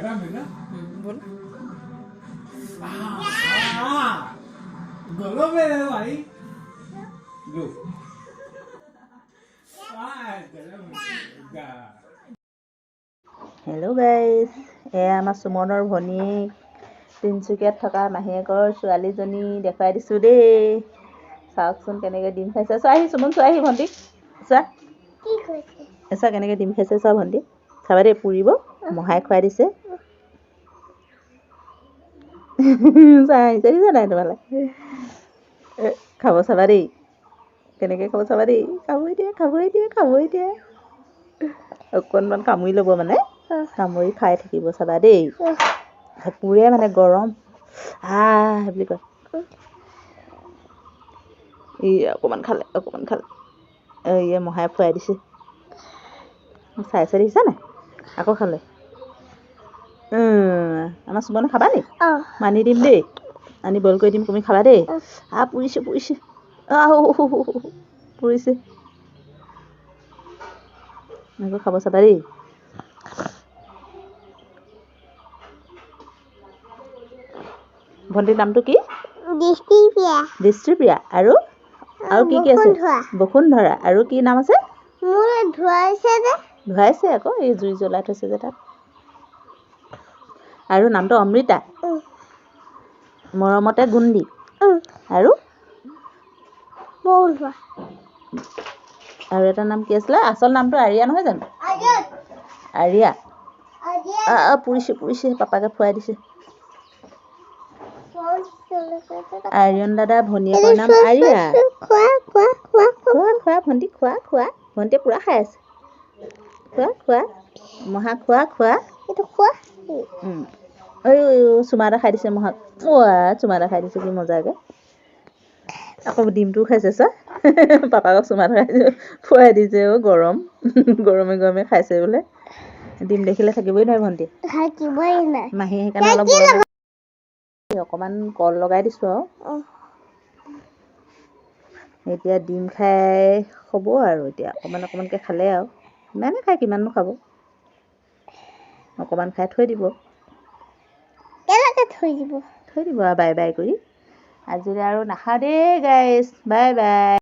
बोल गलो मेरे भाई गो हेलो गाइस এয়া আমাৰ সুমনৰ ভনীয়েক তিনচুকীয়াত থকা মাহীয়েকৰ ছোৱালীজনী দেখাই দিছোঁ দেই চাওকচোন কেনেকৈ ডিম খাইছে চোৱা আহি সুমন চোৱা আহি ভণ্টি চোৱা কি কৈছে চোৱা কেনেকৈ ডিম খাইছে চোৱা ভণ্টি চাবা দেই পুৰিব মহাই খুৱাই দিছে চোৱা আহিছে দিছে নাই তোমালৈ খাব চাবা দেই কেনেকৈ খাব চাবা দেই খাবই দিয়ে অকণমান কামুৰি ল'ব মানে কামুৰি খাই থাকিব চাবা দেই পুৰে মানে গৰম বুলি কয় ই অকণমান খালে এই মহাই খুৱাই দিছে চাই দিছা নাই আকৌ খালে আমাৰ সুমনে খাবা নি মানি দিম দেই আনি বইল কৰি দিম তুমি খাবা দেই পুৰিছে পুৰিছে আকৌ খাব চাবা দেই ভণ্টিৰ নামটো কি দৃষ্টিপ্ৰিয়া আৰু কি আছে বসুন্ধৰা আৰু কি নাম আছে ধুৱাইছে আকৌ এই জুই জ্বলাই থৈছে যে তাত আৰু নামটো অমৃতা মৰমতে গুণ্ডি আৰু এটা নাম কি আছিলে আচল নামটো আৰিয়া নহয় জানো আৰিয়া পুৰিছে পাপাকে খুৱাই দিছে আৰিয়ন দাদা ভনীয়েকৰ নাম আৰিয়া খোৱা ভণ্টি খোৱা ভণ্টিয়ে পুৰা খাই আছে খোৱা মহা খোৱা চুমা এটা খাই দিছে মহাক চুমা এটা খাই দিছে কি মজাকে আকৌ ডিমটোও খাইছে চোৱা পাপাকক চুমা এটা খুৱাই দিছে গৰমে খাইছে বোলে ডিম দেখিলে থাকিবই নোৱাৰে ভণ্টি মাহী সেইকাৰণে অলপ অকণমান কল লগাই দিছোঁ আৰু এতিয়া ডিম খাই হ'ব আৰু এতিয়া অকণমানকৈ খালে আৰু ইমানে খাই কিমাননো খাব অকণমান খাই থৈ দিব আৰু বাই বাই কৰি আজিলৈ আৰু নাখাওঁ দেই গাইছ বাই বাই